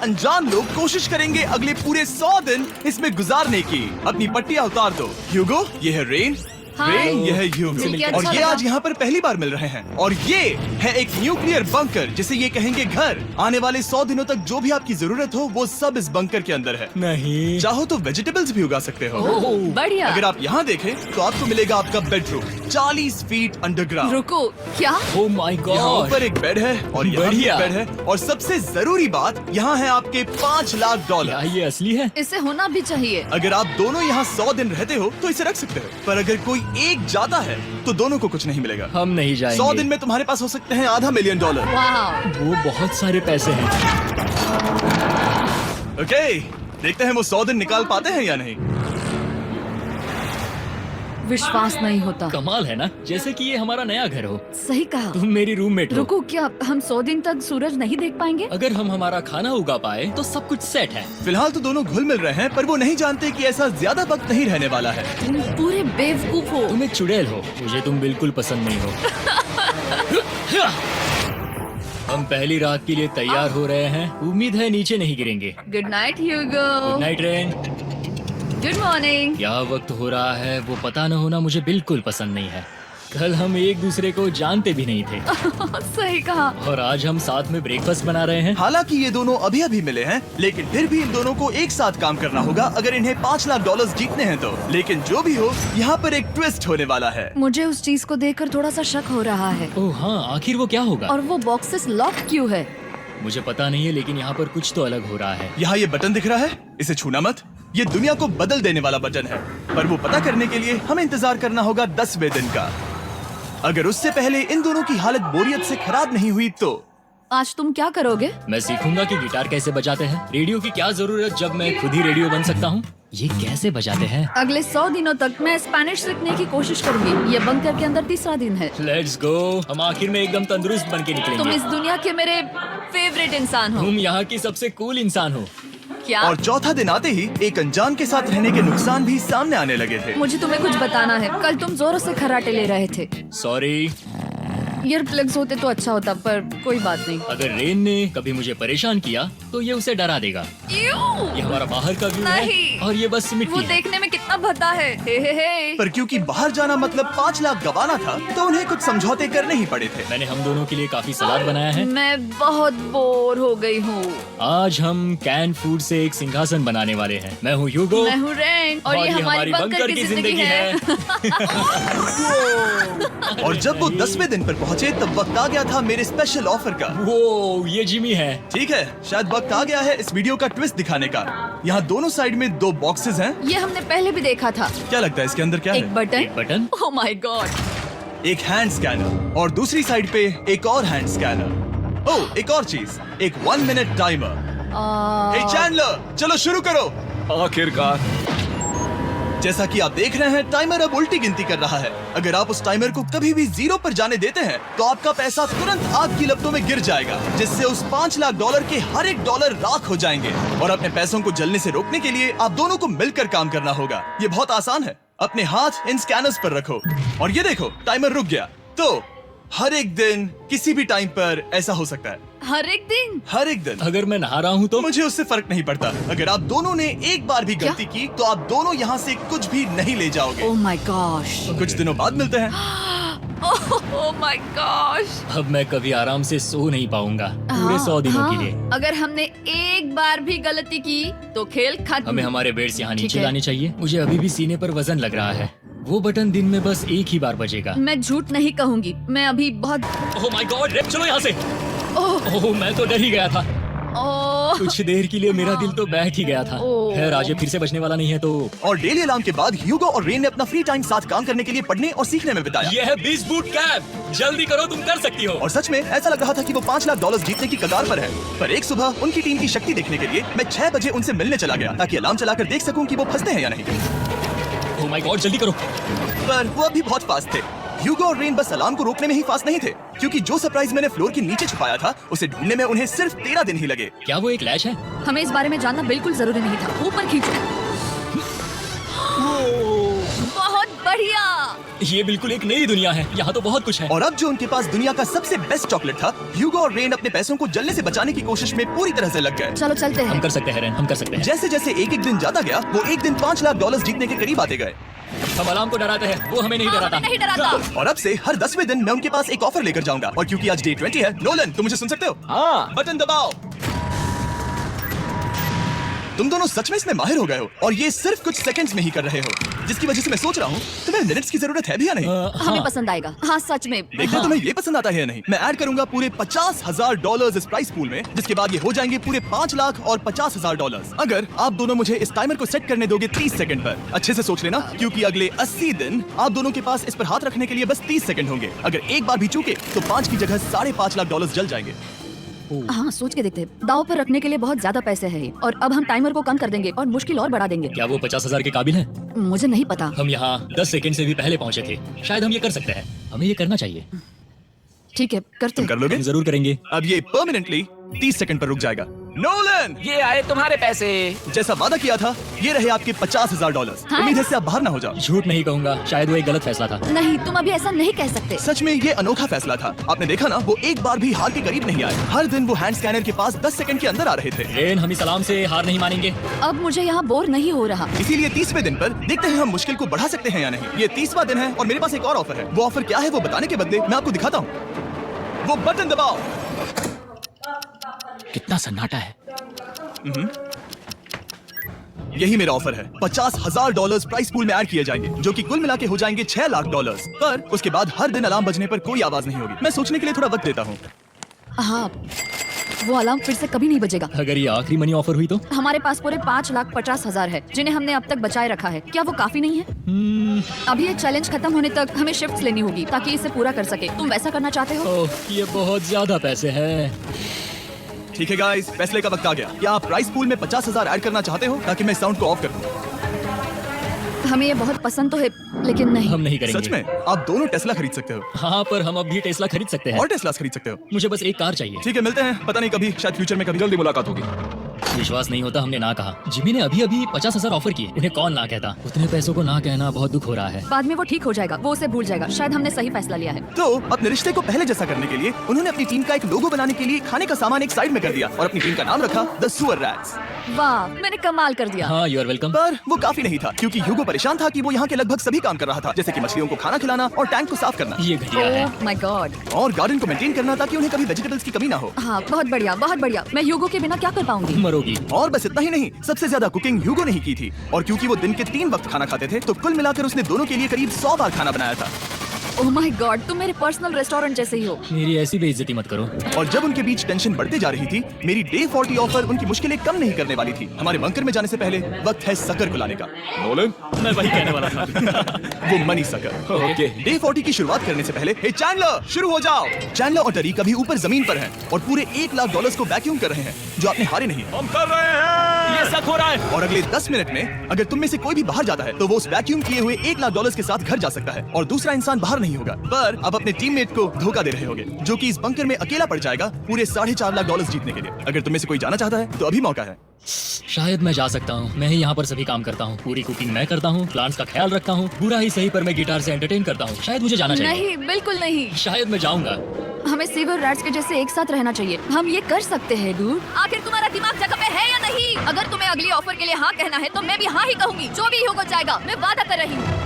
अनजान लोग कोशिश करेंगे अगले पूरे 100 दिन इसमें गुजारने की। अपनी पट्टियां उतार दो। ह्यूगो, ये है रेन। रेन, ये है ह्यूगो। मिलके और अच्छा ये लगा। आज यहाँ पर पहली बार मिल रहे हैं। और ये है एक न्यूक्लियर बंकर, जिसे ये कहेंगे घर। आने वाले 100 दिनों तक जो भी आपकी जरूरत हो वो सब इस बंकर के अंदर है। नहीं। चाहो तो वेजिटेबल्स भी उगा सकते हो। बढ़िया। अगर आप यहाँ देखें तो आपको मिलेगा आपका बेडरूम 40 फीट अंडरग्राउंड। रुको, क्या? ओह माय यहाँ गॉड। ऊपर एक बेड है और यहाँ भी एक बढ़िया। बेड है। और सबसे जरूरी बात, यहाँ है आपके $5 लाख। क्या ये असली है? इसे होना भी चाहिए। अगर आप दोनों यहाँ 100 दिन रहते हो तो इसे रख सकते हो, पर अगर कोई एक जाता है तो दोनों को कुछ नहीं मिलेगा। हम नहीं जाएंगे। 100 दिन में तुम्हारे पास हो सकते हैं $500 मिलियन। वाह, वो बहुत सारे पैसे हैं। ओके, देखते हैं वो 100 दिन निकाल पाते हैं या नहीं। विश्वास नहीं होता। कमाल है ना, जैसे कि ये हमारा नया घर हो। सही कहा। तुम मेरी रूममेट हो। रुको, क्या हम 100 दिन तक सूरज नहीं देख पाएंगे? अगर हम हमारा खाना उगा पाए तो सब कुछ सेट है। फिलहाल तो दोनों घुल मिल रहे हैं, पर वो नहीं जानते कि ऐसा ज्यादा वक्त नहीं रहने वाला है। तुम पूरे बेवकूफ हो। तुम एक चुड़ैल हो, मुझे तुम बिल्कुल पसंद नहीं हो। हम पहली रात के लिए तैयार हो रहे हैं। उम्मीद है नीचे नहीं गिरेंगे। Good night Hugo. Good night Ren. Good morning. क्या वक्त हो रहा है वो पता न होना मुझे बिल्कुल पसंद नहीं है। कल हम एक दूसरे को जानते भी नहीं थे सही कहा। और आज हम साथ में ब्रेकफास्ट बना रहे हैं। हालांकि ये दोनों अभी अभी मिले हैं, लेकिन फिर भी इन दोनों को एक साथ काम करना होगा अगर इन्हें $5 लाख जीतने हैं तो। लेकिन जो भी हो, यहाँ पर एक ट्विस्ट होने वाला है। मुझे उस चीज को देखकर थोड़ा सा शक हो रहा है। ओह हाँ, आखिर वो क्या होगा? और वो बॉक्सेस लॉक क्यों है? मुझे पता नहीं है, लेकिन यहाँ पर कुछ तो अलग हो रहा है। यहाँ ये बटन दिख रहा है, इसे छूना मत। ये दुनिया को बदल देने वाला बटन है, पर वो पता करने के लिए हमें इंतजार करना होगा 10वें दिन का। अगर उससे पहले इन दोनों की हालत बोरियत से खराब नहीं हुई तो आज तुम क्या करोगे? मैं सीखूंगा कि गिटार कैसे बजाते हैं। रेडियो की क्या जरूरत जब मैं खुद ही रेडियो बन सकता हूँ। ये कैसे बजाते हैं? अगले 100 दिनों तक मैं स्पेनिश सीखने की कोशिश करूंगी। ये बंकर के अंदर तीसरा दिन है। Let's go. हम आखिर में एकदम तंदुरुस्त बन के तुम निकलेंगे। इस दुनिया के मेरे फेवरेट इंसान हो। तुम यहाँ की सबसे कूल इंसान हो। क्या? और चौथा दिन आते ही एक अनजान के साथ रहने के नुकसान भी सामने आने लगे थे। मुझे तुम्हें कुछ बताना है। कल तुम जोरों से खर्राटे ले रहे थे। सॉरी। ईयर प्लग्स होते तो अच्छा होता, पर कोई बात नहीं। अगर रेन ने कभी मुझे परेशान किया तो ये उसे डरा देगा। ये हमारा बाहर का व्यू है नहीं। और ये बस वो मिट्टी है। देखने में कितना भद्दा है। हे। पर क्योंकि बाहर जाना मतलब 5 लाख गंवाना था, तो उन्हें कुछ समझौते करने ही पड़े थे। मैंने हम दोनों के लिए काफी सलाद बनाया है। मैं बहुत बोर हो गई हूँ। आज हम कैन फूड से एक सिंहासन बनाने वाले हैं। मैं हूँ ह्यूगो मैं हूँ रेन और ये हमारी बंकर की जिंदगी है। और जब वो 10वें दिन पर पहुंचे तब वक्त आ गया था मेरे स्पेशल ऑफर का। वो ये जिमी है। ठीक है, शायद वक्त आ गया है इस वीडियो का ट्विस्ट दिखाने का। यहाँ दोनों साइड में 2 बॉक्सेस हैं। ये हमने पहले भी देखा था। क्या लगता है इसके अंदर क्या एक है? बटन। एक बटन। Oh my God. एक हैंड स्कैनर और दूसरी साइड पे एक और हैंड स्कैनर। ओह, एक और चीज, एक 1 मिनट टाइमर। हे चैंडलर, चलो शुरू करो। आखिरकार। जैसा कि आप देख रहे हैं, टाइमर अब उल्टी गिनती कर रहा है। अगर आप उस टाइमर को कभी भी 0 पर जाने देते हैं तो आपका पैसा तुरंत आग की लपटों में गिर जाएगा, जिससे उस $5 लाख के हर एक डॉलर राख हो जाएंगे। और अपने पैसों को जलने से रोकने के लिए आप दोनों को मिलकर काम करना होगा। ये बहुत आसान है। अपने हाथ इन स्कैनर्स पर रखो और ये देखो, टाइमर रुक गया। तो हर एक दिन किसी भी टाइम पर ऐसा हो सकता है। हर एक दिन? हर एक दिन। अगर मैं नहा रहा हूँ तो मुझे उससे फर्क नहीं पड़ता। अगर आप दोनों ने एक बार भी गलती की तो आप दोनों यहाँ से कुछ भी नहीं ले जाओगे। Oh my gosh. कुछ दिनों बाद मिलते हैं। Oh my gosh. अब मैं कभी आराम से सो नहीं पाऊंगा पूरे 100 दिनों के लिए। अगर हमने एक बार भी गलती की तो खेल खत्म। हमें हमारे बेड्स यहाँ ठीक नीचे है। लाने चाहिए। मुझे अभी भी सीने पर वजन लग रहा है। वो बटन दिन में बस एक ही बार बजेगा। मैं झूठ नहीं कहूँगी, मैं अभी बहुत। ओह माय गॉड, रेप चलो यहाँ से। ओह ओह मैं तो डर ही गया था। ओह। कुछ देर के लिए मेरा दिल तो बैठ ही गया था। ओह। खैर आज ये फिर से बचने वाला नहीं है तो। और डेली अलार्म के बाद ह्यूगो और रेन ने अपना फ्री टाइम साथ काम करने के लिए पढ़ने और सीखने में बिताया। ये है 20 बूट कैब। जल्दी करो, तुम कर सकती हो। और सच में ऐसा लग रहा था कि वो $5 लाख जीतने की कगार पर है। पर एक सुबह उनकी टीम की शक्ति देखने के लिए मैं 6 बजे उनसे मिलने चला गया, ताकि अलार्म चलाकर देख सकूं कि वो फंसते हैं या नहीं। ओह माय गॉड, जल्दी करो। पर वो अभी बहुत फास्ट थे। ह्यूगो और रेन बस अलार्म को रोकने में ही फास्ट नहीं थे, क्योंकि जो सरप्राइज मैंने फ्लोर के नीचे छुपाया था उसे ढूंढने में उन्हें सिर्फ 13 दिन ही लगे। क्या वो एक लैच है? हमें इस बारे में जानना बिल्कुल जरूरी नहीं था। ऊपर खींचो। बहुत बढ़िया। ये बिल्कुल एक नई दुनिया है, यहाँ तो बहुत कुछ है। और अब जो उनके पास दुनिया का सबसे बेस्ट चॉकलेट था, ह्यूगो और रेन अपने पैसों को जलने से बचाने की कोशिश में पूरी तरह से लग गए। चलो चलते हम हैं। कर सकते हैं रेन, हम कर सकते हैं। जैसे जैसे एक एक दिन जाता गया, वो एक दिन $5 लाख जीतने के करीब आते गए। हम अलार्म को डराते हैं, वो हमें नहीं हाँ, डराता। हमें नहीं डराता। और अब से हर 10वें दिन मैं उनके पास एक ऑफर लेकर जाऊंगा। और क्योंकि आज डे 20 है, नोलन तुम मुझे सुन सकते हो? हाँ। बटन दबाओ। तुम दोनों सच में इसमें माहिर हो गए हो और ये सिर्फ कुछ सेकंड्स में ही कर रहे हो, जिसकी वजह से मैं सोच रहा हूँ तुम्हें मिनट्स की जरूरत है भी या नहीं। हमें पसंद आएगा। हाँ सच में। देखते हैं तुम्हें ये पसंद आता है या नहीं। मैं ऐड करूंगा पूरे $50,000 इस प्राइस पूल में, जिसके बाद ये हो जाएंगे पूरे $5 लाख और $50,000 अगर आप दोनों मुझे इस टाइमर को सेट करने दोगे 30 सेकंड पर। अच्छे से सोच लेना, क्योंकि अगले 80 दिन आप दोनों के पास इस पर हाथ रखने के लिए बस 30 सेकंड होंगे। अगर एक बार भी चूके तो 5 की जगह $5.5 लाख जल जाएंगे। हाँ सोच के देखते हैं। दाव पर रखने के लिए बहुत ज्यादा पैसे हैं और अब हम टाइमर को कम कर देंगे और मुश्किल और बढ़ा देंगे। क्या वो 50,000 के काबिल है? मुझे नहीं पता। हम यहाँ 10 सेकंड से भी पहले पहुँचे थे। शायद हम ये कर सकते हैं, हमें ये करना चाहिए। ठीक है करते तुम हैं। कर लोगे? हम जरूर करेंगे। अब ये परमानेंटली 30 सेकंड पर रुक जाएगा। नोलन, ये आए तुम्हारे पैसे। जैसा वादा किया था, ये रहे आपके $50,000। हाँ। उम्मीद है इससे आप बाहर ना हो जाओ। झूठ नहीं कहूंगा, शायद वो एक गलत फैसला था। नहीं तुम अभी ऐसा नहीं कह सकते। सच में ये अनोखा फैसला था। आपने देखा ना, वो एक बार भी हार के करीब नहीं आए। हर दिन वो हैंड स्कैनर के पास 10 सेकंड के अंदर आ रहे थे। रेन, हम इस सलाम से हार नहीं मानेंगे। अब मुझे यहाँ बोर नहीं हो रहा। इसीलिए 30वें दिन पर देखते हैं हम मुश्किल को बढ़ा सकते हैं या नहीं। ये 30वां दिन है और मेरे पास एक और ऑफर है। वो ऑफर क्या है वो बताने के बदले मैं आपको दिखाता हूँ। वो बटन दबाओ। कितना सन्नाटा है। यही मेरा ऑफर है। $50,000 प्राइस पूल में ऐड किए जाएंगे, जो कि कुल मिला के हो जाएंगे $6 लाख। पर उसके बाद हर दिन अलार्म बजने पर कोई आवाज नहीं होगी। मैं सोचने के लिए थोड़ा वक्त देता हूँ। हाँ वो अलार्म फिर से कभी नहीं बजेगा। अगर ये आखिरी मनी ऑफर हुई तो? हमारे पास पूरे $5,50,000 है, जिन्हें हमने अब तक बचाए रखा है। क्या वो काफी नहीं है? अभी ये चैलेंज खत्म होने तक हमें शिफ्ट्स लेनी होगी ताकि इसे पूरा कर सके। तुम वैसा करना चाहते हो? ओह, ये बहुत ज्यादा पैसे हैं। ठीक है गाइस, फैसले का वक्त आ गया। क्या आप प्राइस पूल में 50,000 ऐड करना चाहते हो ताकि मैं साउंड को ऑफ कर दूं? हमें ये बहुत पसंद तो है लेकिन नहीं। हम नहीं करेंगे। सच में आप दोनों टेस्ला खरीद सकते हो हाँ, पर हम अब भी टेस्ला खरीद सकते हैं। और टेस्लास खरीद सकते हो। मुझे बस एक कार चाहिए। ठीक है, मिलते हैं। पता नहीं कभी, शायद फ्यूचर में कभी जल्दी मुलाकात होगी। विश्वास नहीं होता हमने ना कहा। जिमी ने अभी अभी 50,000 ऑफर किए, उन्हें कौन ना कहता। उतने पैसों को ना कहना बहुत दुख हो रहा है। बाद में वो ठीक हो जाएगा, वो उसे भूल जाएगा। शायद हमने सही फैसला लिया है। तो अपने रिश्ते को पहले जैसा करने के लिए उन्होंने अपनी टीम का एक लोगो बनाने के लिए खाने का सामान एक साइड में कर दिया और अपनी टीम का नाम रखा द सुअर रैट्स। वाह मैंने कमाल कर दिया। हाँ, यू आर वेलकम। पर वो काफी नहीं था, क्योंकि ह्यूगो परेशान था कि वो यहाँ के लगभग सभी काम कर रहा था, जैसे कि मछलियों को खाना खिलाना और टैंक को साफ करना ये घटिया है। ओह माय गॉड। और गार्डन को मेंटेन करना ताकि उन्हें कभी वेजिटेबल्स की कमी ना हो। हाँ बहुत बढ़िया बहुत बढ़िया। मैं ह्यूगो के बिना क्या कर पाऊंगी? मरोगी। और बस इतना ही नहीं, सबसे ज्यादा कुकिंग ह्यूगो ने ही की थी। और क्योंकि वो दिन के 3 वक्त खाना खाते थे, तो कुल मिलाकर उसने दोनों के लिए करीब 100 बार खाना बनाया था। ओह माय गॉड, तुम मेरे पर्सनल रेस्टोरेंट जैसे ही हो। मेरी ऐसी बेइज्जती मत करो। और जब उनके बीच टेंशन बढ़ती जा रही थी, मेरी डे 40 ऑफर उनकी मुश्किलें कम नहीं करने वाली थी। हमारे बंकर में जाने से पहले वक्त है सकर को लाने का। नोलन, मैं वही कहने वाला था। वो मनी सकर। ओके। डे 40 की शुरुआत करने से पहले, हे चैंडलर, शुरू हो जाओ। चैंडलर और टरीक अभी ऊपर जमीन पर हैं और पूरे $1 लाख को वैक्यूम कर रहे हैं, जो आपने हारे नहीं है। हम कर रहे हैं। ये सच हो रहा है। और अगले 10 मिनट में अगर तुम में से कोई भी बाहर जाता है, तो वो उस वैक्यूम किए हुए $1 लाख के साथ घर जा सकता है और दूसरा इंसान बाहर नहीं होगा। पर अब अपने टीममेट को धोखा दे रहे होगे, जो कि इस बंकर में अकेला पड़ जाएगा पूरे $4.5 लाख जीतने के लिए। अगर तुम में से कोई जाना चाहता है तो अभी मौका है। शायद मैं जा सकता हूँ। मैं ही यहाँ पर सभी काम करता हूँ। पूरी कुकिंग मैं करता हूँ, प्लांट्स का ख्याल रखता हूँ। बुरा ही सही, पर मैं गिटार से एंटरटेन करता हूँ। शायद मुझे जाना चाहिए। नहीं बिल्कुल नहीं। शायद मैं जाऊंगा। हमें सीवर रैट्स के जैसे एक साथ रहना चाहिए। हम ये कर सकते हैं डूड। आखिर तुम्हारा दिमाग जगह पे है या नहीं? अगर तुम्हें अगली ऑफर के लिए हाँ कहना है तो मैं भी हाँ ही कहूंगी। जो भी हो जाएगा, मैं वादा कर रही हूँ।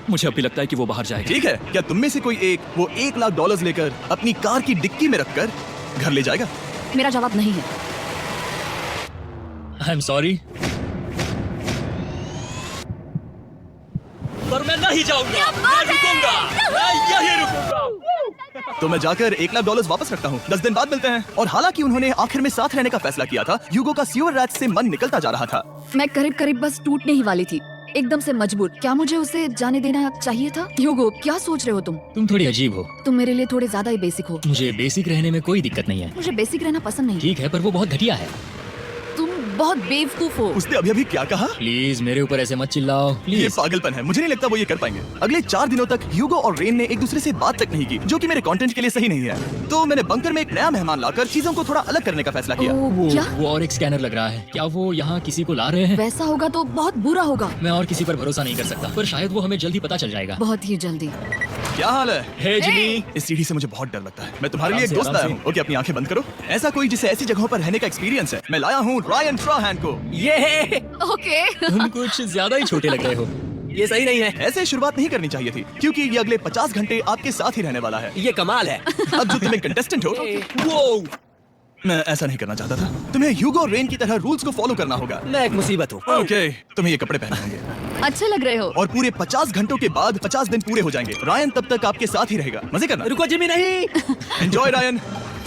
मुझे अभी लगता है कि वो बाहर जाएगा। ठीक है, क्या तुम में से कोई एक वो $1 लाख लेकर अपनी कार की डिक्की में रखकर घर ले जाएगा? मेरा जवाब नहीं है। आई एम सॉरी, पर मैं नहीं जाऊंगा। मैं रुकूंगा। मैं यहीं रुकूंगा। तो मैं जाकर $1 लाख वापस रखता हूँ। 10 दिन बाद मिलते हैं। और हालांकि उन्होंने आखिर में साथ रहने का फैसला किया था, ह्यूगो का सीवर रैट से मन निकलता जा रहा था। मैं करीब करीब बस टूटने ही वाली थी, एकदम से मजबूर। क्या मुझे उसे जाने देना चाहिए था? ह्यूगो, क्या सोच रहे हो तुम? तुम थोड़ी अजीब हो। तुम मेरे लिए थोड़े ज्यादा ही बेसिक हो। मुझे बेसिक रहने में कोई दिक्कत नहीं है। मुझे बेसिक रहना पसंद नहीं। ठीक है, पर वो बहुत घटिया है। तुम बहुत बेवकूफ हो। उसने अभी अभी क्या कहा? प्लीज मेरे ऊपर ऐसे मत चिल्लाओ ये प्लीज। पागलपन है, मुझे नहीं लगता वो ये कर पाएंगे। अगले 4 दिनों तक ह्यूगो और रेन ने एक दूसरे से बात तक नहीं की, जो कि मेरे कंटेंट के लिए सही नहीं है। तो मैंने बंकर में एक नया मेहमान लाकर चीजों को थोड़ा अलग करने का फैसला किया। क्या? वो और एक स्कैनर लग रहा है। क्या वो यहाँ किसी को ला रहे हैं? वैसा होगा तो बहुत बुरा होगा। मैं और किसी पर भरोसा नहीं कर सकता, पर शायद वो हमें जल्दी पता चल जाएगा। बहुत ही जल्दी। क्या हाल है? हे जिमी। इस सीढ़ी से मुझे बहुत डर लगता है। मैं तुम्हारे लिए एक आराम से, दोस्त लाया आराम हूँ। ओके, अपनी आंखें बंद करो। ऐसा कोई जिसे ऐसी जगहों पर रहने का एक्सपीरियंस है। मैं लाया हूँ रायन ट्राहैन को। ये ओके। तुम कुछ ज्यादा ही छोटे लग रहे हो। ये सही नहीं है। ऐसे शुरुआत नहीं करनी चाहिए थी, क्योंकि ये अगले 50 घंटे आपके साथ ही रहने वाला है। ये कमाल है। अब जो तुम एक कंटेस्टेंट हो, वो मैं ऐसा नहीं करना चाहता था। तुम्हें ह्यूगो और रेन की तरह रूल्स को फॉलो करना होगा। मैं एक मुसीबत हूँ। ओके, तुम्हें ये कपड़े पहने होंगे अच्छे लग रहे हो। और पूरे 50 घंटों के बाद 50 दिन पूरे हो जाएंगे। रायन तब तक आपके साथ ही रहेगा। मजे करना। रुको जिमी, नहीं। Enjoy Ryan.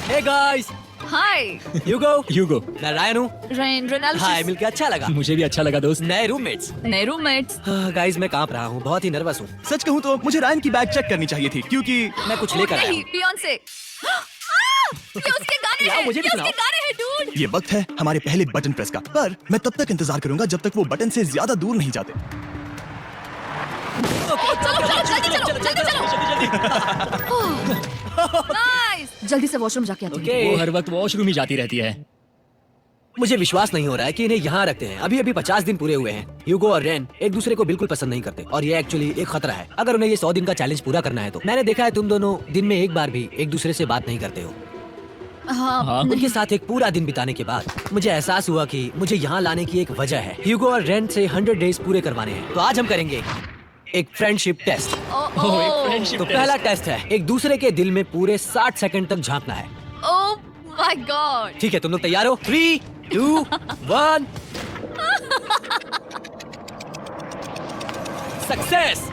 हे गाइस, हाय ह्यूगो। ह्यूगो। मैं रायन हूँ। रेनाल्ड। हाय, मिलके अच्छा लगा। मुझे भी अच्छा लगा दोस्त। नए रूममेट्स। नए रूममेट्स। गाइस, मैं कांप रहा हूँ, बहुत ही नर्वस हूँ। सच कहूँ तो मुझे रायन की बैग चेक करनी चाहिए थी, क्योंकि मैं कुछ लेकर आया नहीं, हूँ। बियॉन्से। ये उसके गाने यार, हैं। मुझे भी ये सुनाओ। उसके गाने हैं, डूड। ये वक्त है हमारे पहले बटन प्रेस का। पर मैं तब तक इंतजार करूंगा जब तक वो बटन से ज्यादा दूर नहीं जाते। चलो जल्दी चलो। नाइस। जल्दी से वॉशरूम जाके आते हैं। ओके। वो हर वक्त वॉशरूम ही जाती रहती है। मुझे विश्वास नहीं हो रहा है कि इन्हें यहाँ रखते हैं। अभी अभी 50 दिन पूरे हुए हैं। ह्यूगो और रेन एक दूसरे को बिल्कुल पसंद नहीं करते और ये एक्चुअली एक खतरा है। अगर उन्हें ये 100 दिन का चैलेंज पूरा करना है तो। मैंने देखा है तुम दोनों दिन में एक बार भी एक दूसरे से बात नहीं करते हो। हाँ। हाँ। उनके साथ एक पूरा दिन बिताने के बाद मुझे एहसास हुआ कि मुझे यहाँ लाने की एक वजह है। ह्यूगो और रेन से 100 डेज पूरे करवाने हैं। तो आज हम करेंगे एक फ्रेंडशिप टेस्ट। ओह, एक फ्रेंडशिप तो टेस्ट। पहला टेस्ट है एक दूसरे के दिल में पूरे 60 सेकंड तक झांकना है। ओह माय गॉड। ठीक है, तुम लोग तैयार हो? 3, 2, 1। सक्सेस।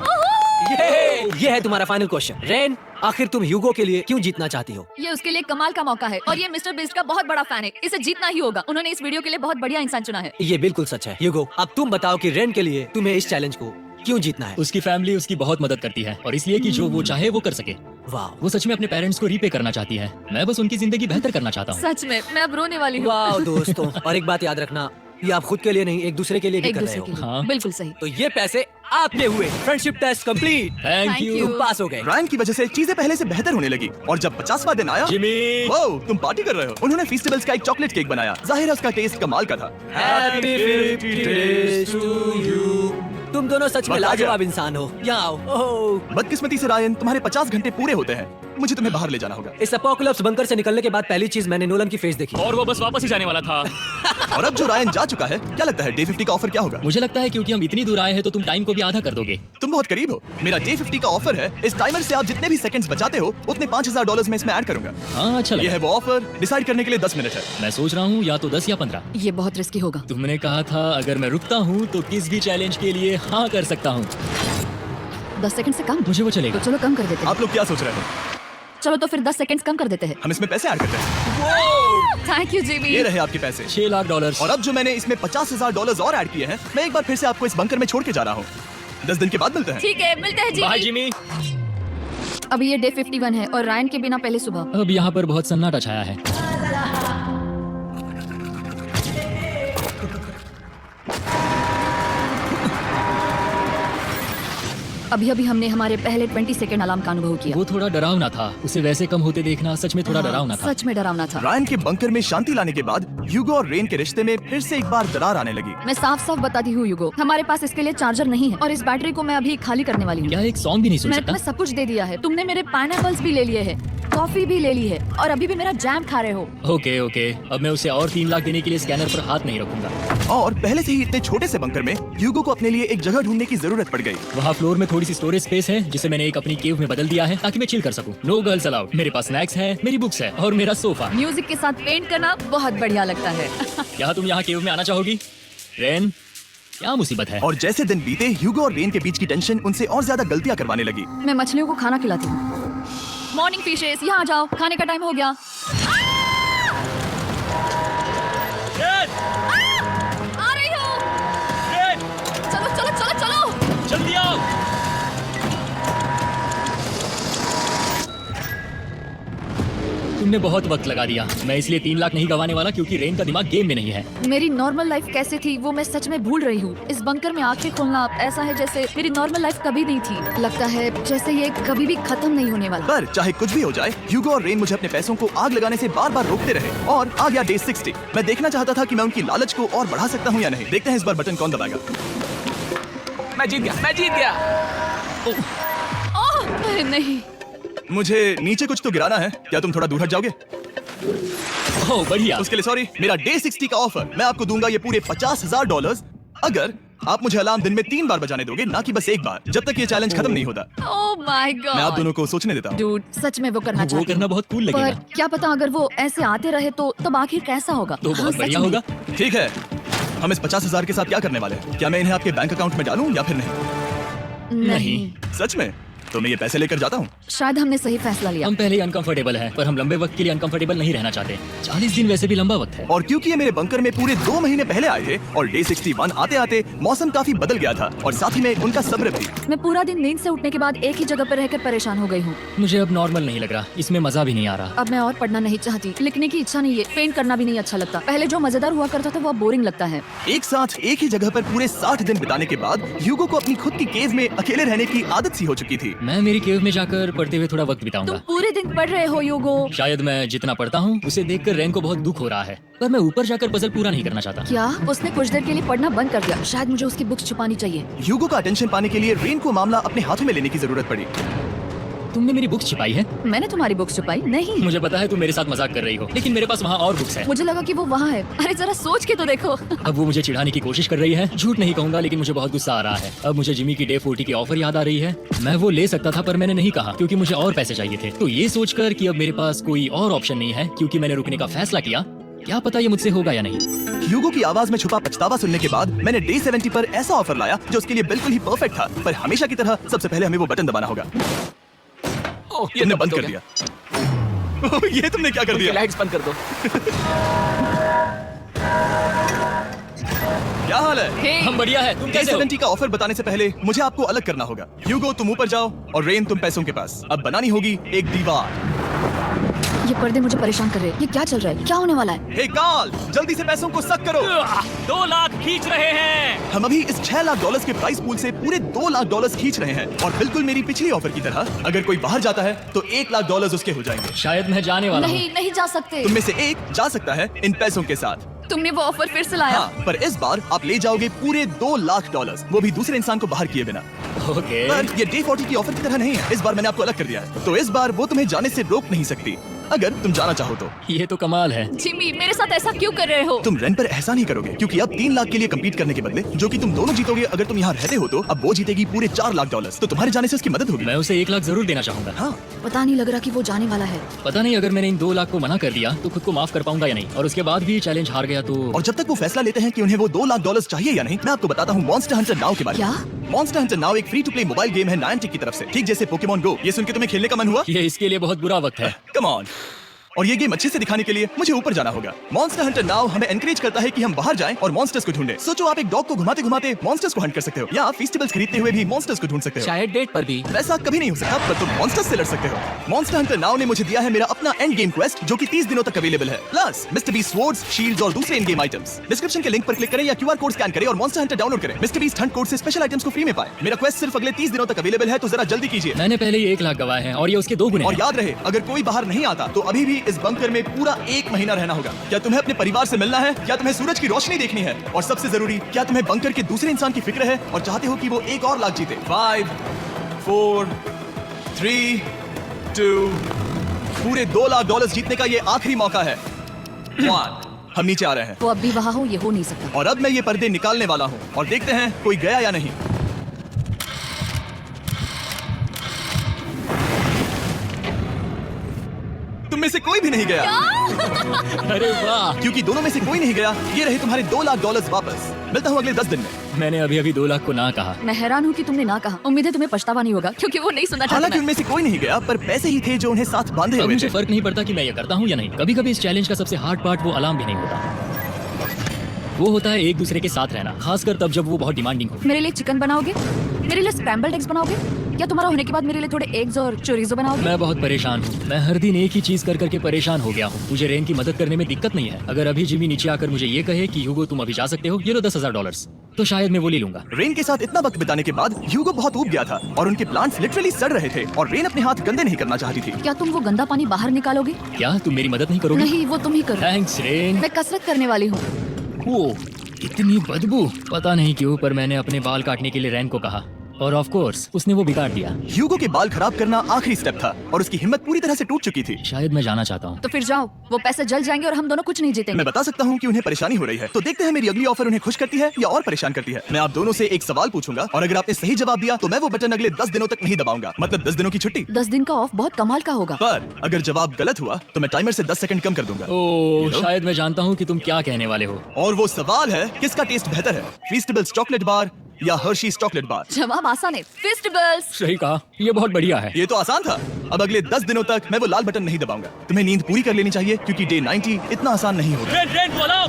ये है तुम्हारा फाइनल क्वेश्चन। रेन, आखिर तुम ह्यूगो के लिए क्यों जीतना चाहती हो? ये उसके लिए कमाल का मौका है और ये मिस्टर बीस्ट का बहुत बड़ा फैन है। इसे जीतना ही होगा। उन्होंने इस वीडियो के लिए बहुत बढ़िया इंसान चुना है। ये बिल्कुल सच है। ह्यूगो, अब तुम बताओ कि रेन के लिए तुम्हें इस चैलेंज को क्यों जीतना है? उसकी फैमिली उसकी बहुत मदद करती है और इसलिए कि जो वो चाहे वो कर सके। वाह, वो सच में अपने पेरेंट्स को रीपे करना चाहती है। मैं बस उनकी जिंदगी बेहतर करना चाहता हूँ। सच में मैं अब रोने वाली हूँ। वाह दोस्तों। और एक बात याद रखना, ये आप खुद के लिए नहीं, एक दूसरे के लिए भी एक कर रहे दूसरे हो। के लिए। हाँ। बिल्कुल सही। तो ये पैसे आपके हुए। Friendship test complete. Thank Thank you. you। तुम पास हो गए। रायन की वजह से चीजें पहले से बेहतर होने लगी और जब 50वां दिन आया, जिमी। वाओ, तुम पार्टी कर रहे हो। उन्होंने फेस्टिवल्स का एक चॉकलेट केक बनाया। जाहिर है उसका टेस्ट कमाल का था। Happy 50 days to you। तुम दोनों सच में वक्त आ गया। लाजवाब इंसान हो। यहाँ आओ। ओह, बदकिस्मती से रायन, तुम्हारे 50 घंटे पूरे होते हैं। मुझे तुम्हें बाहर ले जाना होगा। इस अपोकलिप्स बंकर से निकलने के बाद पहली चीज मैंने नोलन की फेस देखी। और वो बस वापस ही जाने वाला था। और अब जो रायन जा चुका है, क्या लगता है डे 50 का ऑफर क्या होगा? मुझे लगता है क्योंकि हम इतनी दूर आए हैं तो तुम टाइम को भी आधा कर दोगे। तुम बहुत करीब हो। मेरा डे 50 का ऑफर है। इस टाइमर से आप जितने भी सेकंड्स बचाते हो उतने $5000 में इसमें ऐड करूंगा। हाँ, अच्छा ये लगा। है वो ऑफर। डिसाइड करने के लिए 10 मिनट है। मैं सोच रहा हूँ या तो 10 या 15। ये बहुत रिस्की होगा। तुमने कहा था अगर मैं रुकता हूँ तो किस भी चैलेंज के लिए हाँ कर सकता हूँ। 10 सेकंड से कम? मुझे वो तो चलेगा। चलो कम कर देते हैं। आप लोग क्या सोच रहे हो? चलो तो फिर 10 सेकंड कम कर देते हैं। हम इसमें पैसे ऐड करते हैं। Thank you Jimmy. ये रहे आपके पैसे। $6 लाख। और अब जो मैंने इसमें $50,000 और ऐड किए हैं, मैं एक बार फिर से आपको इस बंकर में छोड़ के जा रहा हूँ। 10 दिन के बाद मिलते हैं। ठीक है, मिलते हैं बाय जिमी। जिमी। अब ये डे 51 है और रायन के बिना पहले सुबह। अब यहाँ पर बहुत सन्नाटा छाया है। अभी अभी हमने हमारे पहले 20 सेकंड अलार्म का अनुभव किया। वो थोड़ा डरावना था। उसे वैसे कम होते देखना सच में थोड़ा डरावना था। सच में डरावना था। रायन के बंकर में शांति लाने के बाद ह्यूगो और रेन के रिश्ते में फिर से एक बार दरार आने लगी। मैं साफ साफ बताती हूँ युगो, हमारे पास इसके लिए चार्जर नहीं है और इस बैटरी को मैं अभी खाली करने वाली हूँ। क्या एक सॉन्ग भी नहीं सुन मैं सकता? तुम्हें सब कुछ दे दिया है। तुमने मेरे पाइनएप्पल्स भी ले लिए हैं, कॉफी भी ले ली है और अभी भी मेरा जैम खा रहे हो। ओके ओके, अब मैं उसे और 3 लाख देने के लिए स्कैनर पर हाथ नहीं रखूंगा। और पहले से ही इतने छोटे से बंकर में ह्यूगो को अपने लिए एक जगह ढूंढने की जरूरत पड़ गई। वहाँ फ्लोर में थोड़ी सी स्टोरेज स्पेस है जिसे मैंने एक अपनी केव में बदल दिया है ताकि मैं चिल कर सकूं। No girls allowed. मेरे पास स्नैक्स है, मेरी बुक्स है और मेरा सोफा। म्यूजिक के साथ पेंट करना बहुत बढ़िया लगता है। क्या तुम यहाँ केव में आना चाहोगी? रेन, क्या मुसीबत है? और जैसे दिन बीते, ह्यूगो और रेन के बीच की टेंशन उनसे और ज्यादा गलतियां करवाने लगी। मैं मछलियों को खाना खिलाती हूँ। मॉर्निंग फिशेस, यहाँ आ जाओ, खाने का टाइम हो गया। आ रही हूँ। चलो चलो चलो चलो। जल्दी आओ। तुम तुमने बहुत वक्त लगा दिया। मैं इसलिए 3 लाख नहीं गंवाने वाला क्योंकि रेन का दिमाग गेम में नहीं है। मेरी नॉर्मल लाइफ कैसे थी वो मैं सच में भूल रही हूँ। इस बंकर में आंखें खोलना ऐसा है जैसे मेरी नॉर्मल लाइफ कभी नहीं थी। लगता है जैसे ये कभी भी खत्म नहीं होने वाला। पर चाहे कुछ भी हो जाए, ह्यूगो और रेन मुझे अपने पैसों को आग लगाने से बार बार रोकते रहे और आ गया डे 60। मैं देखना चाहता था कि मैं उनकी लालच को और बढ़ा सकता हूँ या नहीं। देखते हैं इस बार बटन कौन दबाएगा। मैं जीत गया। ओह नहीं, मुझे नीचे कुछ तो गिराना है। क्या तुम थोड़ा दूर हट जाओगे? ओह बढ़िया। उसके लिए सॉरी। मेरा डे 60 का ऑफर, मैं आपको दूंगा ये पूरे $50,000 अगर आप मुझे अलार्म दिन में 3 बार बजाने दोगे, ना कि बस 1 बार, जब तक ये चैलेंज खत्म नहीं होता। ओह माय गॉड। मैं आप दोनों को सोचने देता हूँ। डूड, सच में वो करना वो चाहती करना हूँ। बहुत कूल लगेगा। पर क्या पता अगर वो ऐसे आते रहे तो तब आखिर कैसा होगा। तो हाँ, बहुत सच बढ़िया में। होगा। ठीक है, हम इस 50,000 के साथ क्या करने वाले हैं? क्या मैं इन्हें आपके बैंक अकाउंट में डालूं या फिर नहीं? नहीं। सच में? तो मैं ये पैसे लेकर जाता हूँ। शायद हमने सही फैसला लिया। हम पहले ही अनकंफर्टेबल हैं, पर हम लंबे वक्त के लिए अनकंफर्टेबल नहीं रहना चाहते। 40 दिन वैसे भी लंबा वक्त है। और क्योंकि ये मेरे बंकर में पूरे 2 महीने पहले आए थे और डे 61 आते आते मौसम काफी बदल गया था और साथ ही में उनका सब्र भी। मैं पूरा दिन नींद से उठने के बाद एक ही जगह पर रहकर परेशान हो गई हूँ। मुझे अब नॉर्मल नहीं लग रहा, इसमें मजा भी नहीं आ रहा। अब मैं और पढ़ना नहीं चाहती, लिखने की इच्छा नहीं है, पेंट करना भी नहीं अच्छा लगता। पहले जो मजेदार हुआ करता था वो बोरिंग लगता है। एक साथ एक ही जगह पर पूरे 60 दिन बिताने के बाद ह्यूगो को अपनी खुद की केव में अकेले रहने की आदत सी हो चुकी थी। मैं मेरी केव में जाकर पढ़ते हुए थोड़ा वक्त तुम बिताऊंगा। पूरे दिन पढ़ रहे हो यूगो। शायद मैं जितना पढ़ता हूँ उसे देखकर रेन को बहुत दुख हो रहा है, पर मैं ऊपर जाकर पजल पूरा नहीं करना चाहता। क्या उसने कुछ देर के लिए पढ़ना बंद कर दिया? शायद मुझे उसकी बुक्स छुपानी चाहिए। ह्यूगो का अटेंशन पाने के लिए रेन को मामला अपने हाथों में लेने की जरूरत पड़ी। तुमने मेरी बुक्स छिपाई है? मैंने तुम्हारी बुक्स छुपाई नहीं। मुझे पता है तुम मेरे साथ मजाक कर रही हो, लेकिन मेरे पास वहाँ और बुक्स है। मुझे लगा कि वो वहाँ है। अरे जरा सोच के तो देखो। अब वो मुझे चिढ़ाने की कोशिश कर रही है। झूठ नहीं कहूंगा, लेकिन मुझे बहुत गुस्सा आ रहा है। अब मुझे जिमी की डे 40 की ऑफर याद आ रही है। मैं वो ले सकता था पर मैंने नहीं कहा क्योंकि मुझे और पैसे चाहिए थे। तो ये सोचकर कि अब मेरे पास कोई और ऑप्शन नहीं है क्योंकि मैंने रुकने का फैसला किया, क्या पता ये मुझसे होगा या नहीं। ह्यूगो की आवाज में छुपा पछतावा सुनने के बाद मैंने डे 70 पर ऐसा ऑफर लाया जो उसके लिए बिल्कुल ही परफेक्ट था। पर हमेशा की तरह सबसे पहले हमें वो बटन दबाना होगा। ये तुमने तो बंद हो कर गया। दिया। ओह, ये तुमने क्या कर दिया? लाइट्स बंद कर दो। क्या हाल है? हे, हम बढ़िया है, तुम डे कैसे हो? 70 का ऑफर बताने से पहले मुझे आपको अलग करना होगा। ह्यूगो तुम ऊपर जाओ और रेन तुम पैसों के पास। अब बनानी होगी एक दीवार। ये पर्दे मुझे परेशान कर रहे हैं। ये क्या चल रहा है? क्या होने वाला है? हे काल, जल्दी से पैसों को सक करो। 2 लाख खींच रहे हैं। हम अभी इस $6 लाख के प्राइस पूल से पूरे $2 लाख खींच रहे हैं और बिल्कुल मेरी पिछली ऑफर की तरह अगर कोई बाहर जाता है तो $1 लाख उसके हो जाएंगे। शायद मैं जाने वाला हूँ। नहीं, नहीं जा सकते। तुम में से एक जा सकता है इन पैसों के साथ। तुमने वो ऑफर फिर से लाया। हाँ, पर इस बार आप ले जाओगे पूरे $2 लाख, वो भी दूसरे इंसान को बाहर किए बिना। ओके। पर ये डे 40 की ऑफर की तरह नहीं है। इस बार मैंने आपको अलग कर दिया है, तो इस बार वो तुम्हें जाने से रोक नहीं सकती अगर तुम जाना चाहो तो। ये तो कमाल है। जिमी, मेरे साथ ऐसा क्यों कर रहे हो? तुम रेन पर एहसान ही करोगे क्योंकि अब 3 लाख के लिए कम्पीट करने के बदले जो कि तुम दोनों जीतोगे अगर तुम यहाँ रहते हो, तो अब वो जीतेगी पूरे $4 लाख। तो तुम्हारे जाने से उसकी मदद होगी। मैं उसे 1 लाख जरूर देना चाहूंगा। हाँ, पता नहीं लग रहा कि वो जाने वाला है। पता नहीं अगर मैंने इन 2 लाख को मना कर दिया तो खुद को माफ कर पाऊंगा या नहीं, और उसके बाद भी चैलेंज हार गया तो। और जब तक वो फैसला लेते हैं कि उन्हें वो $2 लाख चाहिए या नहीं, मैं आपको बताता हूँ मॉन्स्टर हंटर नाउ के बारे में। क्या? मॉन्स्टर हंटर नाउ एक free to play mobile game है नाइनटिक की तरफ से, ठीक जैसे पोकेमॉन गो। ये सुन के तुम्हें खेलने का मन हुआ? ये इसके लिए बहुत बुरा वक्त है। Come on. और ये गेम अच्छे से दिखाने के लिए मुझे ऊपर जाना होगा। मॉन्स्टर हंटर नाउ हमें एनकरेज करता है कि हम बाहर जाएं और मॉन्स्टर्स को ढूंढें। सोचो आप एक डॉग को घुमाते घुमाते मॉन्स्टर्स को हंट कर सकते हो, या फेस्टिवल्स खरीदते हुए भी मॉन्स्टर्स को ढूंढ सकते हो। शायद डेट पर भी। वैसा कभी नहीं हो सकता, पर तुम मॉन्स्टर्स से लड़ सकते हो। मॉन्स्टर हंटर नाउ ने मुझे दिया है मेरा अपना एंड गेम क्वेस्ट जो कि 30 दिनों तक अवेलेबल है, plus mister beast swords, shields और दूसरे इन गेम आइटम्स। डिस्क्रिप्शन के लिंक पर क्लिक करें या QR कोड स्कैन करें और मॉन्स्टर हंटर डाउनलोड करें। मिस्टर बीस्ट हंट कोड से स्पेशल आइटम्स को फ्री में पाएं। मेरा क्वेस्ट सिर्फ अगले 30 दिनों तक अवेलेबल है, तो जरा जल्दी कीजिए। मैंने पहले ही 1 लाख गवाए हैं और ये उसके 2 गुने और हैं। याद रहे, अगर कोई बाहर नहीं आता तो अभी भी इस बंकर में पूरा 1 महीना रहना होगा। क्या तुम्हें अपने परिवार से मिलना है? क्या तुम्हें सूरज की रोशनी देखनी है? और सबसे जरूरी, क्या तुम्हें बंकर के दूसरे इंसान की फिक्र है और चाहते हो कि वो 1 और लाख जीते? 5, 4, 3, 2, पूरे $2 लाख जीतने का ये आखिरी मौका है। 1, हम नीचे आ रहे हैं वो अब भी वहाँ हो, ये हो नहीं सकता। और अब मैं ये पर्दे निकालने वाला हूँ और देखते हैं कोई गया या नहीं। तुम में से कोई भी नहीं गया। अरे वाह, क्योंकि दोनों में से कोई नहीं गया, ये रहे तुम्हारे $2 लाख वापस। मिलता हूँ अगले 10 दिन में। मैंने अभी 2 लाख को ना कहा। मैं हैरान हूँ कि तुमने ना कहा। उम्मीद है तुम्हें पछतावा नहीं होगा क्योंकि वो नहीं सुनना चाहता। हालांकि उनमें से कोई नहीं गया, पर पैसे ही थे जो उन्हें साथ बांधे अब हुए मुझे थे। फर्क नहीं पड़ता कि मैं ये करता हूँ या नहीं। कभी कभी इस चैलेंज का सबसे हार्ड पार्ट वो अलार्म भी नहीं होता, वो होता है एक दूसरे के साथ रहना, खासकर तब जब वो बहुत डिमांडिंग हो। मेरे लिए चिकन बनाओगे? मेरे लिए स्क्रैम्बल्ड एग्स बनाओगे? क्या तुम्हारा होने के बाद मेरे लिए थोड़े एग्स और चोरिजो बनाओगे? मैं बहुत परेशान हूँ। मैं हर दिन एक ही चीज कर करके परेशान हो गया हूँ। मुझे रेन की मदद करने में दिक्कत नहीं है। अगर अभी जिमी नीचे आकर मुझे ये कहे कि ह्यूगो तुम अभी जा सकते हो, ये लो $10,000, तो शायद मैं वो ले लूंगा। रेन के साथ इतना वक्त बिताने के बाद ह्यूगो बहुत ऊब गया था और उनके प्लांट्स लिटरली सड़ रहे थे और रेन अपने हाथ गंदे नहीं करना चाहती थी। क्या तुम वो गंदा पानी बाहर निकालोगे? क्या तुम मेरी मदद नहीं करोगे? नहीं, वो तुम ही करो। Thanks rain. मैं कसरत करने वाली हूँ। वो इतनी बदबू, पता नहीं क्यों, पर मैंने अपने बाल काटने के लिए रैन को कहा और ऑफ कोर्स उसने वो बिगाड़ दिया। ह्यूगो के बाल खराब करना आखिरी स्टेप था और उसकी हिम्मत पूरी तरह से टूट चुकी थी। शायद मैं जाना चाहता हूँ। तो फिर जाओ, वो पैसे जल जाएंगे और हम दोनों कुछ नहीं जीतेंगे। मैं बता सकता हूँ कि उन्हें परेशानी हो रही है, तो देखते हैं मेरी अगली ऑफर उन्हें खुश करती है या और परेशान करती है। मैं आप दोनों से एक सवाल पूछूंगा और अगर आपने सही जवाब दिया तो मैं वो बटन अगले 10 दिनों तक नहीं दबाऊंगा, मतलब 10 दिनों की छुट्टी। 10 दिन का ऑफ बहुत कमाल का होगा। पर अगर जवाब गलत हुआ तो मैं टाइमर से 10 सेकंड कम कर दूंगा। ओह, शायद मैं जानता हूँ कि तुम क्या कहने वाले हो। और वो सवाल है, किसका टेस्ट बेहतर है, फीस्टेबल्स चॉकलेट बार या हर्शीज चॉकलेट बार? जवाब आसान है, फेस्टिवल्स। सही कहा, ये बहुत बढ़िया है। ये तो आसान था। अब अगले 10 दिनों तक मैं वो लाल बटन नहीं दबाऊंगा। तुम्हें नींद पूरी कर लेनी चाहिए क्योंकि डे 90 इतना आसान नहीं होगा।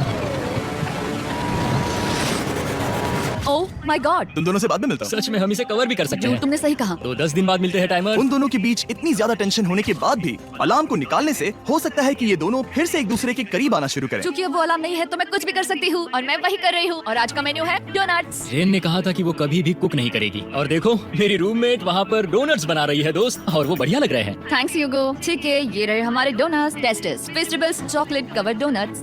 ओह माय गॉड, तुम दोनों से बाद में मिलता हूँ। सच में हम इसे कवर भी कर सकते जो हैं। तुमने सही कहा। तो 10 दिन बाद मिलते हैं टाइमर। उन दोनों के बीच इतनी ज्यादा टेंशन होने के बाद भी अलार्म को निकालने से हो सकता है कि ये दोनों फिर से एक दूसरे के करीब आना शुरू करें। क्योंकि अब वो अलार्म नहीं है तो मैं कुछ भी कर सकती हूँ और मैं वही कर रही हूँ। और आज का मेन्यू है डोनट्स। रेन ने कहा था कि वो कभी भी कुक नहीं करेगी और देखो मेरी रूममेट वहाँ पर डोनट्स बना रही है दोस्त, और वो बढ़िया लग रहे हैं। Thanks Hugo. ठीक है, ये रहे हमारे donuts. Testers festivals chocolate covered donuts.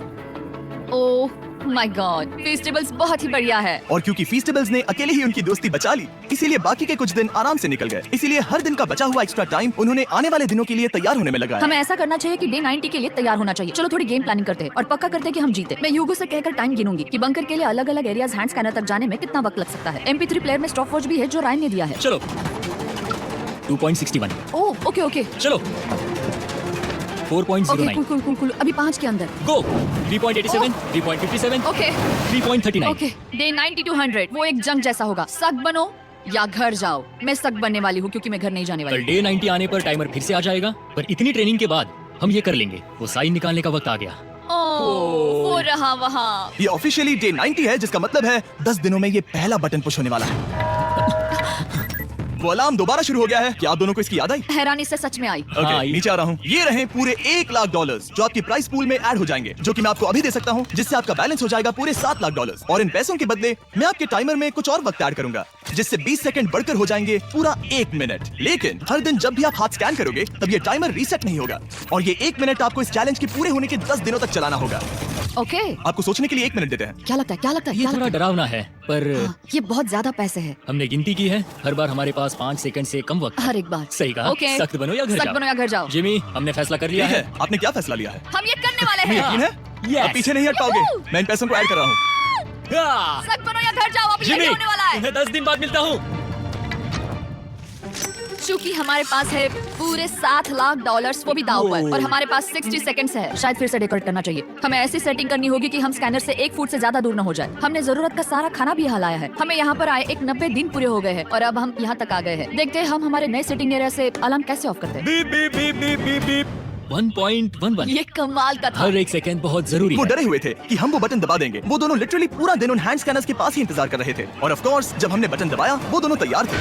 Oh my god, festivals बहुत ही बढ़िया है। और क्योंकि फीस्टेबल्स ने अकेले ही उनकी दोस्ती बचा ली, इसीलिए बाकी के कुछ दिन आराम से निकल गए। इसीलिए हर दिन का बचा हुआ एक्स्ट्रा टाइम उन्होंने आने वाले दिनों के लिए तैयार होने में लगाया। हमें ऐसा करना चाहिए कि डे 90 के लिए तैयार होना चाहिए। चलो थोड़ी गेम प्लानिंग करते हैं और पक्का करते हैं कि हम जीते। मैं ह्यूगो से कहकर टाइम गिनूंगी कि बंकर के लिए अलग अलग एरियाज हैंड स्कैनर तक जाने में कितना वक्त लग सकता है। MP3 प्लेयर में स्टॉप वॉच भी है जो रायन ने दिया है। चलो 2.61। ओह ओके ओके चलो 4.09। Okay, cool cool cool. अभी 5 के अंदर। गो 3.87, 3.57, ओके 3.39। ओके। डे 90 to 100 वो एक जंग जैसा होगा। सक बनो या घर जाओ। मैं सक बनने वाली हूँ क्योंकि मैं घर नहीं जाने कल वाली। डे 90 आने पर टाइमर फिर से आ जाएगा, पर इतनी ट्रेनिंग के बाद हम ये कर लेंगे। वो साइन निकालने का वक्त आ गया। ओह, वो रहा वहाँ। ये ऑफिशियली डे 90 है, जिसका मतलब है 10 दिनों में ये पहला बटन पुश होने वाला है। वो अलार्म दोबारा शुरू हो गया है। क्या आप दोनों को इसकी याद आई? हैरानी से सच में आई। ओके, हाँ, नीचे आ रहा हूँ। ये रहे पूरे $1,00,000 जो आपकी प्राइस पूल में ऐड हो जाएंगे, जो कि मैं आपको अभी दे सकता हूँ, जिससे आपका बैलेंस हो जाएगा पूरे $7,00,000। और इन पैसों के बदले मैं आपके टाइमर में कुछ और वक्त ऐड करूंगा, जिससे 20 सेकंड बढ़कर हो जाएंगे पूरा 1 मिनट। लेकिन हर दिन जब भी आप हाथ स्कैन करोगे तब ये टाइमर रीसेट नहीं होगा और ये 1 मिनट आपको इस चैलेंज के पूरे होने के 10 दिनों तक चलाना होगा। ओके, आपको सोचने के लिए 1 मिनट देते हैं। क्या लगता है, क्या लगता है, ये क्या थोड़ा लगता है? डरावना है, पर हाँ, ये बहुत ज्यादा पैसे है हमने गिनती की है। हर बार हमारे पास 5 सेकंड से कम वक्त है। हर एक बार। सही कहा। ओके, सख्त बनो या घर सख्त जाओ। बनो या घर जाओ। जिमी, हमने फैसला कर लिया ठीक है। है, आपने क्या फैसला लिया है? हम ये करने वाले तुम्हें हैं। यकीन है? Yes. अब पीछे नहीं हट पाओगे। Woohoo! मैं इन पैसों को ऐड कर रहा हूँ। हाँ। सख्त बनो या घर जाओ। अभी यही जिमी, होने वाला है। तुम्हें 10 दिन बाद मिलता हूँ। चूंकि हमारे पास है पूरे $7,00,000 वो भी दाव पर, और हमारे पास 60 सेकंड्स है। शायद फिर से डेकोरेट करना चाहिए। हमें ऐसी सेटिंग करनी होगी कि हम स्कैनर से 1 फुट से ज्यादा दूर न हो जाए। हमने जरूरत का सारा खाना भी यहाँ लाया है। हमें यहाँ पर आए एक 90 दिन पूरे हो गए हैं और अब हम यहाँ तक आ गए हैं। देखते हैं हम हमारे नए सेटिंग एरिया से अलार्म कैसे ऑफ करते हैं। Beep beep beep beep beep beep. 1.11। ये कमाल का था। हर एक सेकंड बहुत जरूरी वो है। डरे हुए थे कि हम वो बटन दबा देंगे। वो दोनों लिटरली पूरा दिन उन हैंड स्कैनर्स के पास ही इंतजार कर रहे थे और ऑफ कोर्स जब हमने बटन दबाया वो दोनों तैयार थे।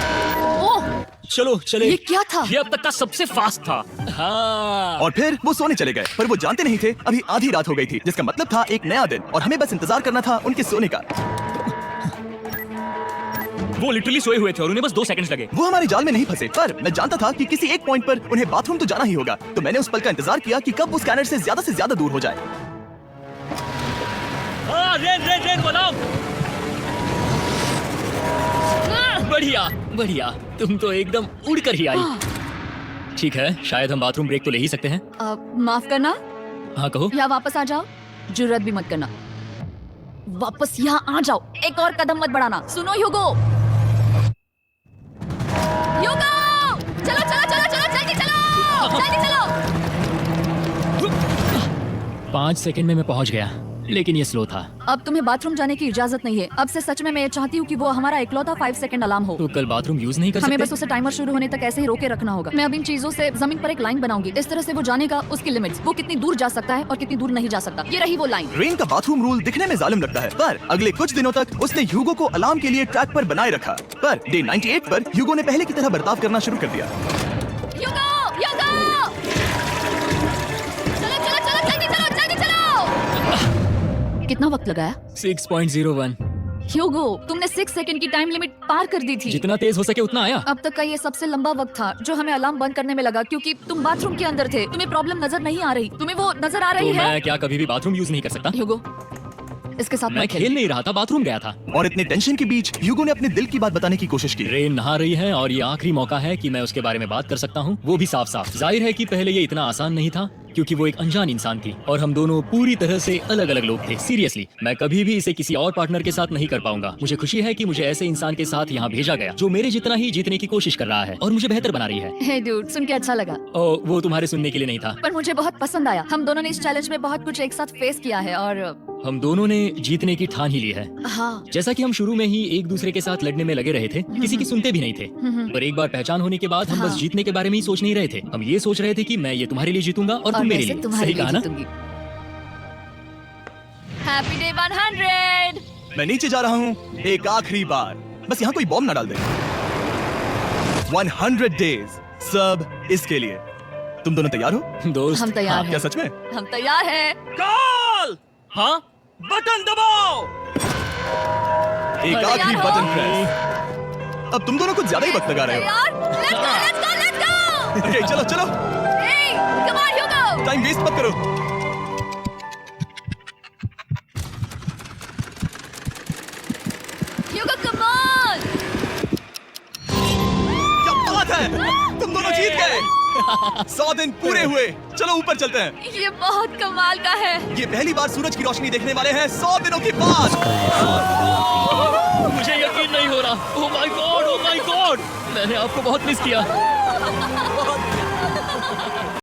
ओह, चलो चले। ये क्या था? ये अब तक का सबसे फास्ट था। हाँ। और फिर वो सोने चले गए, पर वो जानते नहीं थे अभी आधी रात हो गई थी, जिसका मतलब था एक नया दिन और हमें बस इंतजार करना था उनके सोने का। वो लिटरली सोए हुए थे और उन्हें बस 2 सेकंड्स लगे। वो हमारे जाल में नहीं फंसे, पर मैं जानता था कि किसी एक पॉइंट पर उन्हें बाथरूम तो जाना ही होगा, तो मैंने उस पल का इंतजार किया कि कब वो स्कैनर से ज्यादा दूर हो जाए। हाँ, रेन बनाओ। बढ़िया बढ़िया, तुम तो एकदम उड़ कर ही आई। ठीक है, शायद हम बाथरूम ब्रेक तो ले ही सकते हैं। माफ करना हाँ कहो। या वापस आ जाओ। जुर्रत भी मत करना। वापस यहाँ आ जाओ। एक और कदम मत बढ़ाना। सुनो ह्यूगो, ह्यूगो, चलो चलो चलो चलो, जल्दी चलो, जल्दी चलो। 5 सेकंड में मैं पहुंच गया। लेकिन ये स्लो था। अब तुम्हें बाथरूम जाने की इजाजत नहीं है। अब से सच में मैं ये चाहती हूँ कि वो हमारा इकलौता 5 सेकंड अलार्म हो। तो कल बाथरूम यूज नहीं कर हमें सकते? बस उसे टाइमर शुरू होने तक ऐसे ही रोके रखना होगा। मैं अब इन चीजों से जमीन पर एक लाइन बनाऊंगी। इस तरह से वो जानेगा उसकी लिमिट्स, वो कितनी दूर जा सकता है और कितनी दूर नहीं जा सकता। ये रही वो लाइन। रेन का बाथरूम रूल दिखने में जालिम लगता है, पर अगले कुछ दिनों तक उसने ह्यूगो को अलार्म के लिए ट्रैक पर बनाए रखा। पर डे 98 पर ह्यूगो ने पहले की तरह बर्ताव करना शुरू कर दिया। ह्यूगो! ह्यूगो! चलो चलो चलो जल्दी चलो जल्दी चलो। कितना वक्त लगाया? 6.01। ह्यूगो, तुमने 6 सेकंड की टाइम लिमिट पार कर दी थी। जितना तेज हो सके उतना आया। अब तक का ये सबसे लंबा वक्त था जो हमें अलार्म बंद करने में लगा, क्योंकि तुम बाथरूम के अंदर थे। तुम्हें प्रॉब्लम नजर नहीं आ रही। तुम्हें वो नजर आ रही तो है? मैं क्या कभी भी बाथरूम यूज नहीं कर सकता? ह्यूगो, इसके साथ मैं मत खेल नहीं रहा था, बाथरूम गया था। और इतने टेंशन के बीच ह्यूगो ने अपने दिल की बात बताने की कोशिश की। रेन नहा रही है और ये आखिरी मौका है कि मैं उसके बारे में बात कर सकता हूँ, वो भी साफ साफ। जाहिर है कि पहले ये इतना आसान नहीं था क्योंकि वो एक अनजान इंसान थी और हम दोनों पूरी तरह से अलग अलग लोग थे। सीरियसली, मैं कभी भी इसे किसी और पार्टनर के साथ नहीं कर पाऊंगा। मुझे खुशी है कि मुझे ऐसे इंसान के साथ यहाँ भेजा गया जो मेरे जितना ही जीतने की कोशिश कर रहा है और मुझे बेहतर बना रही है। हे डूड, सुन के अच्छा लगा, ओ, वो तुम्हारे सुनने के लिए नहीं था। पर मुझे बहुत पसंद आया। हम दोनों ने इस चैलेंज में बहुत कुछ एक साथ फेस किया है और हम दोनों ने जीतने की ठान ही ली है। हाँ, जैसा कि हम शुरू में ही एक दूसरे के साथ लड़ने में लगे रहे थे, किसी की सुनते भी नहीं थे। पर एक बार पहचान होने के बाद हम बस हाँ। जीतने के बारे में ही सोच नहीं रहे थे। हम ये सोच रहे थे कि मैं ये तुम्हारे लिए जीतूंगा और तुम मेरे वैसे लिए। तुम्हारे सही लिए कहा ना? जीतूंगी। Happy day 100। मैं नीचे जा रहा हूँ एक आखिरी बार, बस यहाँ कोई बॉम्ब ना डाल दे। 100 डेज, सब इसके लिए। तुम दोनों तैयार हो? दोस्त, हम तैयार क्या हैं। सच में? हम तैयार हैं। कॉल! हाँ, बटन दबाओ। एक तैयार आखिरी हो? Button press. अब तुम दोनों कुछ ज्यादा ही वक्त लगा रहे हो। तैयार? Let's go, let's go, let's go! Okay, चलो चलो, Hey, come on, Hugo! Time waste मत करो। Hugo, come on! क्या बात है, तुम दोनों जीत गए। 100 दिन पूरे हुए। चलो ऊपर चलते हैं। ये बहुत कमाल का है। ये पहली बार सूरज की रोशनी देखने वाले हैं 100 दिनों के बाद। मुझे यकीन नहीं हो रहा। ओह my God, oh my God, मैंने आपको बहुत मिस किया।